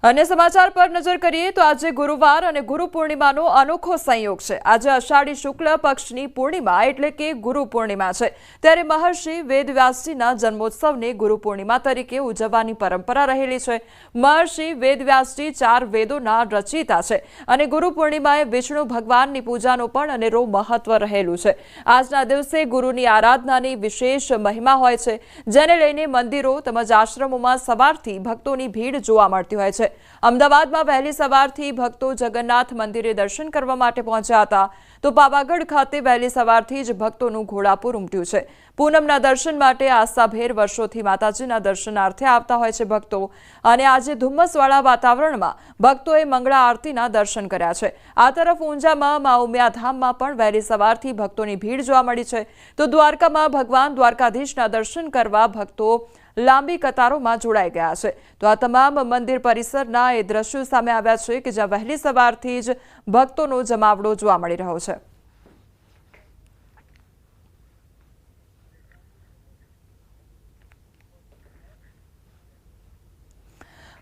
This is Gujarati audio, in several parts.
अन्य समाचार पर नजर करिए तो आज गुरुवार और गुरु पूर्णिमानो अनोखो संयोग है। आज अषाढ़ी शुक्ल पक्षनी पूर्णिमा एटले के गुरु पूर्णिमा है। त्यारे महर्षि वेदव्यासजीना जन्मोत्सवने गुरु पूर्णिमा तरीके उजवવાની परंपरा रहेली है। महर्षि वेदव्यासजी 4 वेदोना रचयिता है અને गुरु पूर्णिमाए विष्णु भगवाननी पूजानो पण अनेरो महत्व रहेलुं छे। आजना दिवसे गुरुनी आराधनानी विशेष महिमा होय छे, जेने लईने मंदिरो તેમજ આશ્રમોમાં સવારથી ભક્તોની ભીડ જોવા મળતી હોય છે। અમદાવાદમાં વહેલી સવારથી ભક્તો જગન્નાથ મંદિરે દર્શન કરવા માટે પહોંચ્યા હતા, તો પાવાગઢ ખાતે વહેલી સવારથી જ ભક્તોનું ઘોડાપુર ઉમટ્યું છે। પૂનમના દર્શન માટે આસ્થાભેર વર્ષોથી માતાજીના દર્શનાર્થે આવતા હોય છે ભક્તો, અને આજે ધુમ્મસવાળા વાતાવરણમાં ભક્તોએ મંગળા આરતીના દર્શન કર્યા છે। આ તરફ ઊંઝામાં મા ઉમિયાધામમાં પણ વહેલી સવારથી ભક્તોની ભીડ જોવા મળી છે, તો દ્વારકામાં ભગવાન દ્વારકાધીશના દર્શન કરવા ભક્તો લાંબી કતારોમાં જોડાઈ ગયા છે। તો આ તમામ મંદિર પરિસરના એ દ્રશ્યો સામે આવ્યા છે કે જ્યાં વહેલી સવારથી જ ભક્તોનો જમાવડો જોવા મળી રહ્યો છે।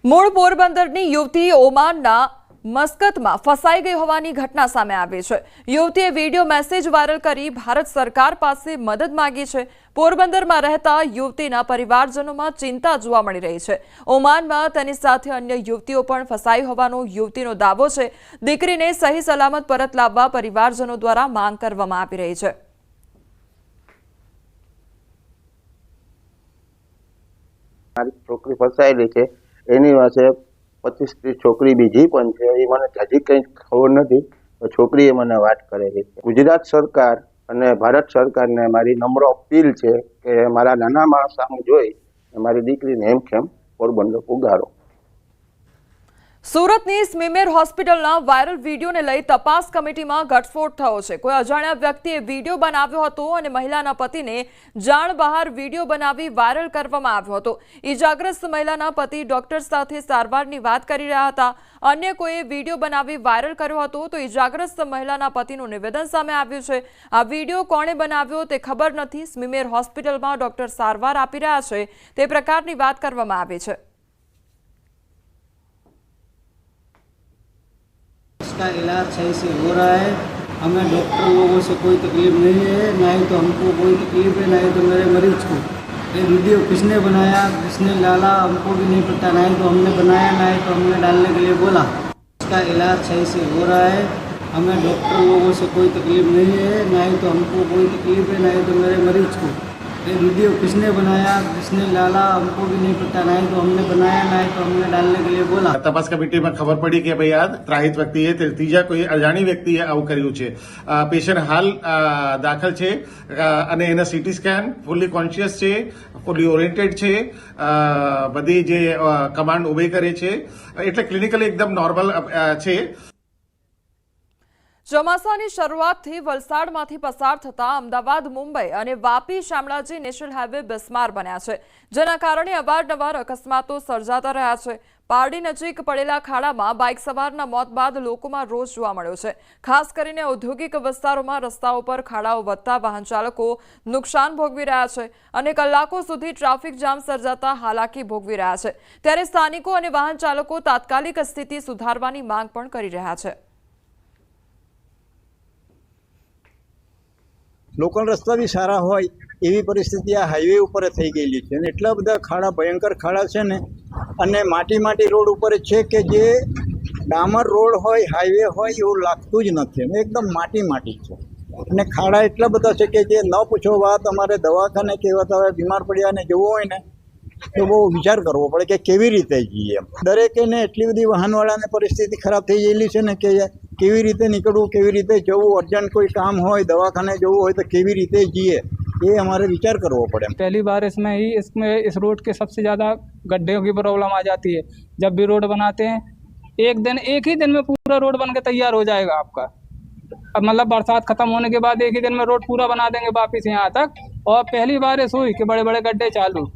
મૂળ પોરબંદરની યુવતી ઓમાનના મસ્કતમાં ફસાઈ ગઈ હોવાની ઘટના સામે આવી છે। યુવતીએ વિડીયો મેસેજ વાયરલ કરી ભારત સરકાર પાસે મદદ માંગી છે। પોરબંદરમાં રહેતા યુવતીના પરિવારજનોમાં ચિંતા જોવા મળી રહી છે। ઓમાનમાં તેની સાથે અન્ય યુવતીઓ પણ ફસાઈ હોવાનો યુવતીનો દાવો છે। દીકરીને સહી સલામત પરત લાવવા પરિવારજનો દ્વારા માંગ કરવામાં આવી રહી છે। છોકરી ફસાયેલી છે, એની પાસે 25-30 છોકરી બીજી પણ છે, એ મને હજી કંઈ ખબર નથી। તો છોકરીએ મને વાત કરેલી છે। ગુજરાત સરકાર અને ભારત સરકારને મારી નમ્ર અપીલ છે કે મારા નાના માણસ સામું જોઈ મારી દીકરીને હેમખેમ પોરબંદર પુગાડો। સુરતની સ્મીમેર હોસ્પિટલના વાયરલ વિડીયોને લઈ તપાસ કમિટીમાં ઘટસ્ફોટ થયો છે। કોઈ અજાણ્યા વ્યક્તિએ વિડીયો બનાવ્યો હતો અને મહિલાના પતિને જાણ બહાર વિડીયો બનાવી વાયરલ કરવામાં આવ્યો હતો। ઈજાગ્રસ્ત મહિલાના પતિ ડોક્ટર સાથે સારવારની વાત કરી રહ્યા હતા। અન્ય કોઈએ વિડીયો બનાવી વાયરલ કર્યો હતો, તો ઈજાગ્રસ્ત મહિલાના પતિનું નિવેદન સામે આવ્યું છે। આ વિડીયો કોણે બનાવ્યો તે ખબર નથી। સ્મીમેર હોસ્પિટલમાં ડોક્ટર સારવાર આપી રહ્યા છે તે પ્રકારની વાત કરવામાં આવી છે। इसका इलाज सही से हो रहा है। हमें डॉक्टर लोगों से कोई तकलीफ नहीं है, ना ही तो हमको कोई तकलीफ है, ना ही तो मेरे मरीज को। ये वीडियो किसने बनाया, किसने डाला, हमको भी नहीं पता। ना ही तो हमने बनाया, ना ही तो हमने डालने के लिए बोला। इसका इलाज सही से हो रहा है। हमें डॉक्टर लोगों से कोई तकलीफ नहीं है, ना ही तो हमको कोई तकलीफ है, ना ही तो मेरे मरीज को। ये वीडियो किसने बनाया, किसने डाला, हमको भी नहीं पता। ना ही तो हमने बनाया, ना ही तो हमने डालने के लिए बोला। तपास कमिटी में खबर पड़ी कि भाई आ ત્રાહિત વ્યક્તિ છે, ત્રીજા કોઈ અજાણી વ્યક્તિએ આવું કર્યું છે। પેશન્ટ હાલ દાખલ છે અને એને સીટી સ્કેન ફૂલી કોન્શિયસ છે, ફૂલી ઓરિએન્ટેડ છે, બધી જે કમાન્ડ ઉભી કરે છે, એટલે ક્લિનિકલી એકદમ નોર્મલ છે। ચોમાસાની શરૂઆતથી વલસાડમાંથી પસાર થતા અમદાવાદ, મુંબઈ અને વાપી શામળાજી નેશનલ હાઈવે બિસ્માર બન્યા છે, જેના કારણે અવારનવાર અકસ્માતો સર્જાતા રહ્યા છે। પારડી નજીક પડેલા ખાડામાં બાઇક સવારના મોત બાદ લોકોમાં રોષ જોવા મળ્યો છે। ખાસ કરીને ઔદ્યોગિક વિસ્તારોમાં રસ્તાઓ પર ખાડાઓ વધતા વાહન ચાલકો નુકસાન ભોગવી રહ્યા છે અને કલાકો સુધી ટ્રાફિક જામ સર્જાતા હાલાકી ભોગવી રહ્યા છે। ત્યારે સ્થાનિકો અને વાહન ચાલકો તાત્કાલિક સ્થિતિ સુધારવાની માંગ પણ કરી રહ્યા છે। લોકલ રસ્તા બી સારા હોય એવી પરિસ્થિતિ આ હાઈવે ઉપર થઈ ગયેલી છે, અને એટલા બધા ખાડા, ભયંકર ખાડા છે ને, અને માટી રોડ ઉપર છે કે જે ડામર રોડ હોય, હાઈવે હોય એવું લાગતું જ નથી, અને એકદમ માટી છે। અને ખાડા એટલા બધા છે કે જે ન પૂછો વાત। અમારે દવાખાને કહેવાતા હોય, બીમાર પડ્યા ને જવું હોય ને તો બહુ વિચાર કરવો પડે કે કેવી રીતે જઈએ। દરેકને એટલી બધી વાહનવાળાને પરિસ્થિતિ ખરાબ થઈ ગયેલી છે ને કે કેવી રીતે નીકળવું, કેવી રીતે જવું, અર્જન્ટ કોઈ કામ હોય, દવાખાને જવું હોય તો કેવી રીતે જઈએ, ये हमारे विचार करना पड़े। पहली बार इसमें इस रोड के सबसे ज़्यादा गड्ढे की प्रॉब्लम आ जाती है। जब भी रोड बनाते हैं एक ही दिन में पूरा रोड बन के तैयार हो जाएगा आपका। अब मतलब बरसात खत्म होने के बाद एक ही दिन में रोड पूरा बना देंगे वापिस यहाँ तक। और पहली बार ऐसा हुई कि बड़े बड़े गड्ढे चालू,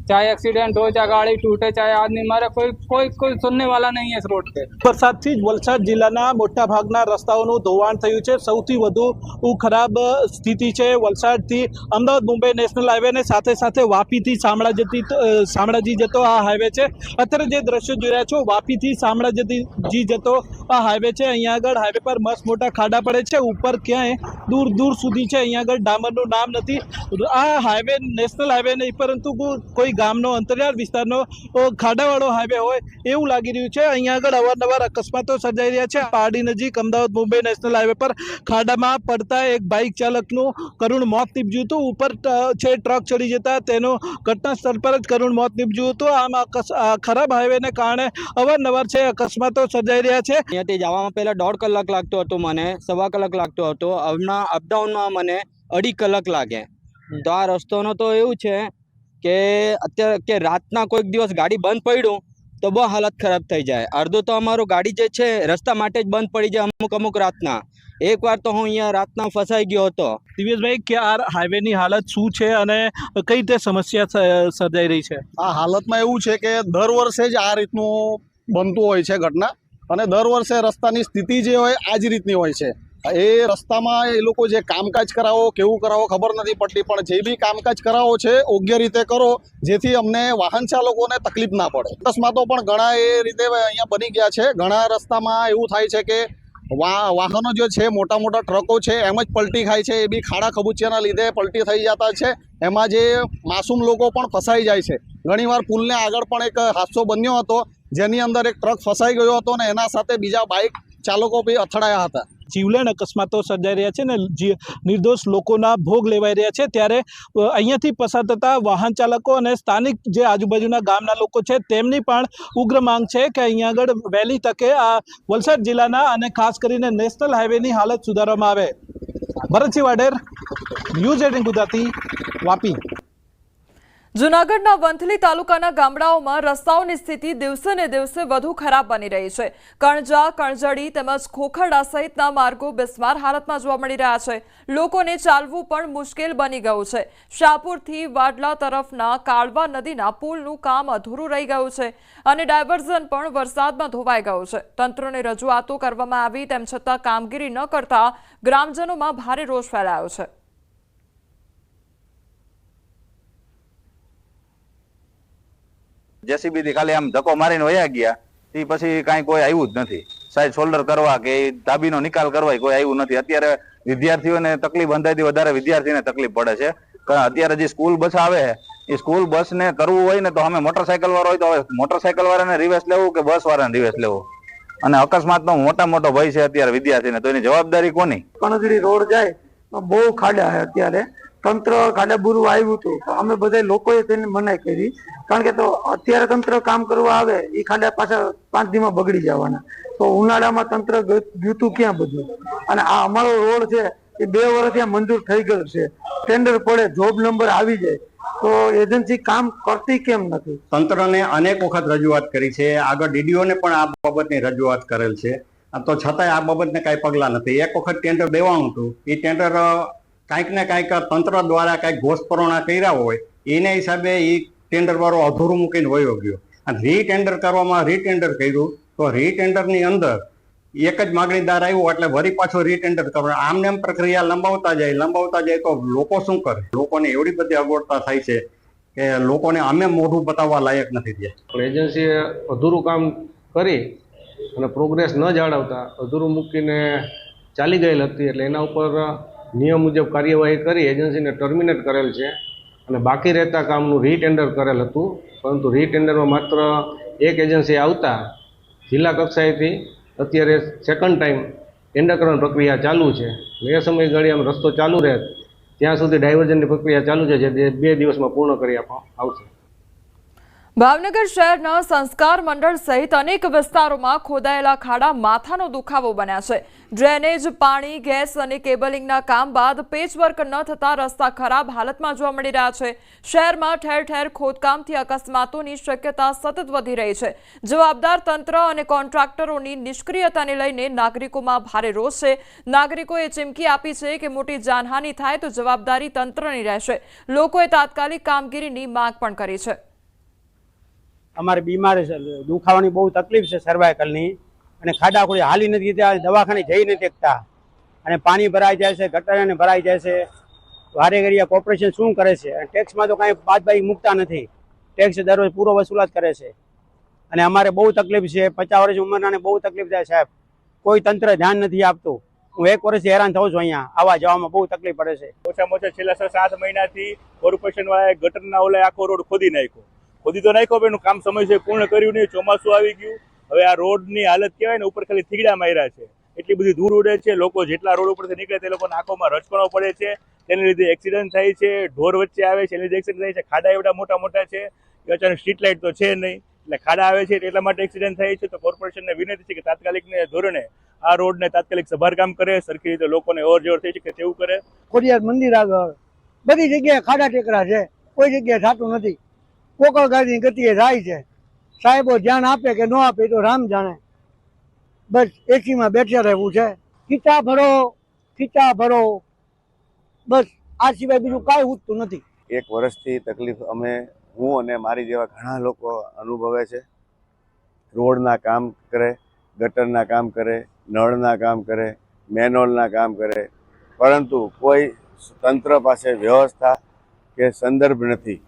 चाहे एक्सीडेंट हो, चाहे गाड़ी टूटे, चाहे आदमी मारे, कोई सुनने वाला नहीं है इस रोड पे। વરસાદથી જ વલસાડ જિલ્લાના મોટા ભાગના રસ્તાઓનું ધોવાણ થયું છે। સૌથી વધુ ખરાબ સ્થિતિ છે વલસાડથી અમદાવાદ મુંબઈ નેશનલ હાઈવેને સાથે સાથે વાપીથી શામળાજી જતો આ હાઈવે છે। અત્યારે જે દ્રશ્યો જોઈ રહ્યા છો, વાપીથી શામળાજી જતો આ હાઈવે છે। અહીંયા આગળ હાઈવે પર મસ્ત મોટા ખાડા પડે છે, ઉપર ક્યાંય દૂર દૂર સુધી છે। અહીંયા આગળ ડામરનું નામ નથી। આ હાઈવે નેશનલ હાઈવે નહીં, પરંતુ કોઈ ગામનો અંતરિયાળ વિસ્તારનો ખાડાવાળો હાઈવે હોય એવું લાગી રહ્યું છે। અહીંયા આગળ અવારનવાર અકસ્માતો સર્જાઈ રહ્યા છે। પારડી નજીક અમદાવાદ મુંબઈ નેશનલ હાઈવે પર ખાડામાં પડતા એક બાઇક ચાલકનું કરુણ મોત નીપજ્યું હતું। ઉપર છે ટ્રક ચડી જતા તેનું ઘટના સ્થળ પર જ કરુણ મોત નીપજ્યું હતું। આમ ખરાબ હાઈવેને કારણે અવારનવાર છે અકસ્માતો સર્જાઈ રહ્યા છે। અહીંયાથી જવામાં પહેલાં 1.5 કલાક લાગતો હતો, મને 1.25 કલાક લાગતો હતો। હમણાં અપડાઉનમાં મને 2.5 કલાક લાગે। તો આ રસ્તાનો તો એવું છે કે અત્યારે કે રાતના કોઈક દિવસ ગાડી બંધ પડ્યું તો બહુ હાલત ખરાબ થઈ જાય। અડધો તો અમારું ગાડી જે છે રસ્તા માટે જ બંધ પડી જાય અમુક રાતના। એકવાર તો હું અહીંયા રાતના ફસાઈ ગયો હતો। દિવ્યેશભાઈ, કે આ હાઈવેની હાલત શું છે અને કઈ રીતે સમસ્યા સર્જાઈ રહી છે? આ હાલતમાં એવું છે કે દર વર્ષે જ આ રીતનું બનતું હોય છે ઘટના, અને દર વર્ષે રસ્તાની સ્થિતિ જે હોય આ જ રીતની હોય છે। એ રસ્તામાં એ લોકો જે કામકાજ કરાવો કેવું કરાવો ખબર નથી પડતી, પણ જે બી કામકાજ કરાવો છે યોગ્ય રીતે કરો, જેથી અમને વાહન ચાલકોને તકલીફ ના પડે। અકસ્માતો પણ ઘણા એ રીતે અહીંયા બની ગયા છે। ઘણા રસ્તામાં એવું થાય છે કે વાહનો જે છે મોટા મોટા ટ્રકો છે એમ જ પલટી ખાય છે। એ બી ખાડા ખબૂચિયાના લીધે પલટી થઈ જતા છે। એમાં જે માસૂમ લોકો પણ ફસાઈ જાય છે। ઘણીવાર પુલને આગળ પણ એક હાદસો બન્યો હતો, જેની અંદર એક ટ્રક ફસાઈ ગયો હતો અને એના સાથે બીજા બાઇક ચાલકો બી અથડાયા હતા। જીવલેણ અકસ્માતો સર્જાઈ રહ્યા છે ને નિર્દોષ લોકોના ભોગ લેવાઈ રહ્યા છે। ત્યારે અહીંયાથી પસાર થતા વાહન ચાલકો અને સ્થાનિક જે આજુબાજુના ગામના લોકો છે તેમની પણ ઉગ્ર માંગ છે કે અહીંયા આગળ વહેલી તકે આ વલસાડ જિલ્લાના અને ખાસ કરીને નેશનલ હાઈવેની હાલત સુધારવામાં આવે। ભરતસિંહ વાડેર, ન્યૂઝ 18 ગુજરાતી, વાપી। જૂનાગઢના વંથલી તાલુકાના ગામડાઓમાં રસ્તાઓની સ્થિતિ દિવસે ને દિવસે વધુ ખરાબ બની રહી છે। કણજા, કણજડી તેમજ ખોખરડા સહિતના માર્ગો બિસ્માર હાલતમાં જોવા મળી રહ્યા છે। લોકોને ચાલવું પણ મુશ્કેલ બની ગયું છે। શાહપુરથી વાડલા તરફના કાળવા નદીના પુલનું કામ અધૂરું રહી ગયું છે અને ડાયવર્ઝન પણ વરસાદમાં ધોવાઈ ગયું છે। તંત્રને રજૂઆતો કરવામાં આવી તેમ છતાં કામગીરી ન કરતા ગ્રામજનોમાં ભારે રોષ ફેલાયો છે। જેસીબીથી ખાલી આમ ધક્કો મારીને વયા ગયા, એ પછી કાંઈ કોઈ આવ્યું જ નથી। સાઈડ શોલ્ડર કરવા કે દાબીનો નિકાલ કરવા કોઈ આવ્યું નથી। અત્યારે વિદ્યાર્થીઓને તકલીફ અંદાજથી વધારે વિદ્યાર્થીને તકલીફ પડે છે, કારણ અત્યારે જે સ્કૂલ બસ આવે એ સ્કૂલ બસને કરવું હોય ને તો અમે મોટરસાયકલ વાળો હોય તો હવે મોટરસાયકલ વાળાને રિવેસ લેવું કે બસ વાળાને રિવેસ લેવું, અને અકસ્માતનો મોટો ભય છે અત્યારે વિદ્યાર્થીને। તો એની જવાબદારી કોની? કણજડી રોડ જાય બહુ ખાડા છે। અત્યારે તંત્ર ખાડા બુરું આવ્યું હતું, અમે બધા લોકોએ તેને મનાઈ કરી, કારણ કે તો અત્યારે તંત્ર કામ કરવા આવે એ ખાડા પાછા 5 દીમાં બગડી જવાના। તો ઉનાળામાં તંત્ર ગયું ક્યાં બધું? અને આ અમારો રોડ છે એ 2 વર્ષથી મંજૂર થઈ ગયો છે। ટેન્ડર પડે, જોબ નંબર આવી જાય, તો એજન્સી કામ કરતી કેમ નથી? તંત્રને અનેક વખત રજૂઆત કરી છે, આગળ ડીડીઓને પણ આ બાબતની રજૂઆત કરેલ છે, તો છતાંય આ બાબતને કાંઈ પગલાં નથી। એક વખત ટેન્ડર દેવાનું હતું, એ ટેન્ડર કાંઈક ને કાંઈક તંત્ર દ્વારા કાંઈક ઘોષપરોણા કર્યા હોય એના હિસાબે એ ટેન્ડર વાળો અધૂરું મૂકીને વયો ગયો, અને રીટેન્ડર કરવામાં રીટેન્ડર કર્યું તો રીટેન્ડરની અંદર એક જ માગણીદાર આવ્યો એટલે વળી પાછો રીટેન્ડર કરવા, આમને એમ પ્રક્રિયા લંબાવતા જાય તો લોકો શું કરે? લોકોને એવડી બધી અગવડતા થાય છે કે લોકોને અમે મોઢું બતાવવા લાયક નથી થયા। એજન્સીએ અધૂરું કામ કરી અને પ્રોગ્રેસ ન જાળવતા અધૂરું મૂકીને ચાલી ગયેલ હતી, એટલે એના ઉપર નિયમ મુજબ કાર્યવાહી કરી એજન્સીને ટર્મિનેટ કરેલ છે અને બાકી રહેતા કામનું રીટેન્ડર કરેલ હતું। પરંતુ રીટેન્ડરમાં માત્ર એક એજન્સી આવતા જિલ્લા કક્ષાએથી અત્યારે સેકન્ડ ટાઈમ ટેન્ડર કરવાની પ્રક્રિયા ચાલુ છે। એ સમયગાળામાં રસ્તો ચાલુ રહે ત્યાં સુધી ડાયવર્ઝનની પ્રક્રિયા ચાલુ છે, જે 2 દિવસમાં પૂર્ણ કરી આપવામાં આવશે। ભાવનગર શહેરના સંસ્કાર મંડળ સહિત અનેક વિસ્તારોમાં ખોદાયેલા ખાડા માથાનો દુખાવો બન્યા છે। ડ્રેનેજ, પાણી, ગેસ અને કેબલિંગના કામ બાદ પેચવર્ક ન થતા રસ્તા ખરાબ હાલતમાં જોવા મળી રહ્યા છે। શહેરમાં ઠેર ઠેર ખોદકામથી અકસ્માતોની શક્યતા સતત વધી રહી છે। જવાબદાર તંત્ર અને કોન્ટ્રાક્ટરોની નિષ્ક્રિયતાને લઈને નાગરિકોમાં ભારે રોષ છે। નાગરિકોએ ચીમકી આપી છે કે મોટી જાનહાનિ થાય તો જવાબદારી તંત્રની રહેશે। લોકોએ તાત્કાલિક કામગીરીની માંગ પણ કરી છે। અમારે બીમાર દુખાવાની બહુ તકલીફ છે સર્વાઇકલની, અને ખાડા કોઈ હાલી નથી ત્યાં, દવાખાને જઈ નથી શકતા, અને પાણી ભરાઈ જાય છે, ગટરને ભરાઈ જાય છે. વારે ઘડીએ કોર્પોરેશન શું કરે છે? અને ટેક્સમાં તો કાંઈ બાદબાકી મૂકતા નથી, ટેક્સ દરરોજ પૂરો વસૂલાત કરે છે, અને અમારે બહુ તકલીફ છે. 50 વર્ષ ઉંમરનાને બહુ તકલીફ થાય સાહેબ, કોઈ તંત્ર ધ્યાન નથી આપતું. હું 1 વર્ષથી હેરાન થાઉં છું, અહીંયા આવવા જવામાં બહુ તકલીફ પડે છે. ઓછામાં ઓછા છેલ્લા 7 મહિનાથી કોર્પોરેશન વાળાએ ગટરના ઓલે આખો રોડ ખોદી નાખ્યો. ખોદી તો નાખ્યો, એનું કામ સમયસર પૂર્ણ કર્યું નહીં. ચોમાસું આવી ગયું, હવે આ રોડની હાલત કહેવાય ને, ઉપર ખાલી થીગડા માર્યા છે. એટલી બધી ધૂળ ઉડે છે, લોકો જેટલા રોડ ઉપરથી નીકળે તે લોકોને આંખોમાં રચકણો પડે છે, તેની લીધે એક્સિડન્ટ થાય છે. ઢોર વચ્ચે આવે છે, એની લીધે એક્સિડન્ટ થાય છે. ખાડા એવડા મોટા મોટા છે કે અચાનક સ્ટ્રીટ લાઇટ તો છે નહીં, એટલે ખાડા આવે છે એટલા માટે એક્સિડન્ટ થાય છે. તો કોર્પોરેશનને વિનંતી છે કે તાત્કાલિકને ધોરણે આ રોડને તાત્કાલિક સમારકામ કરે, સરખી રીતે લોકોને અવર જવર થઈ શકે તેવું કરે. ખોડિયાર મંદિર આગળ બધી જગ્યાએ ખાડા ટેકરા છે, કોઈ જગ્યાએ થતું નથી. કોકળ ગાડીની ગતિએ જાય છે. સાહેબો ધ્યાન આપે કે ન આપે તો રામ જાણે. બસ એસીમાં બેઠા રહેવું છે, ખીચા ભરો, બસ આ સિવાય બીજું કાંઈ ઉઠતું નથી. 1 વર્ષથી તકલીફ હું અને મારી જેવા ઘણા લોકો અનુભવે છે. રોડના કામ કરે, ગટરના કામ કરે, નળના કામ કરે, મેનહોલના કામ કરે, પરંતુ કોઈ તંત્ર પાસે વ્યવસ્થા કે સંદર્ભ નથી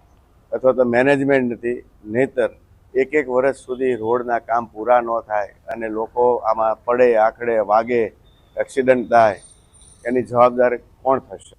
અથવા તો મેનેજમેન્ટ નથી. નહીંતર 1 વર્ષ સુધી રોડના કામ પૂરા ન થાય અને લોકો આમાં પડે, આખડે, વાગે, એક્સિડન્ટ થાય, એની જવાબદાર કોણ થશે?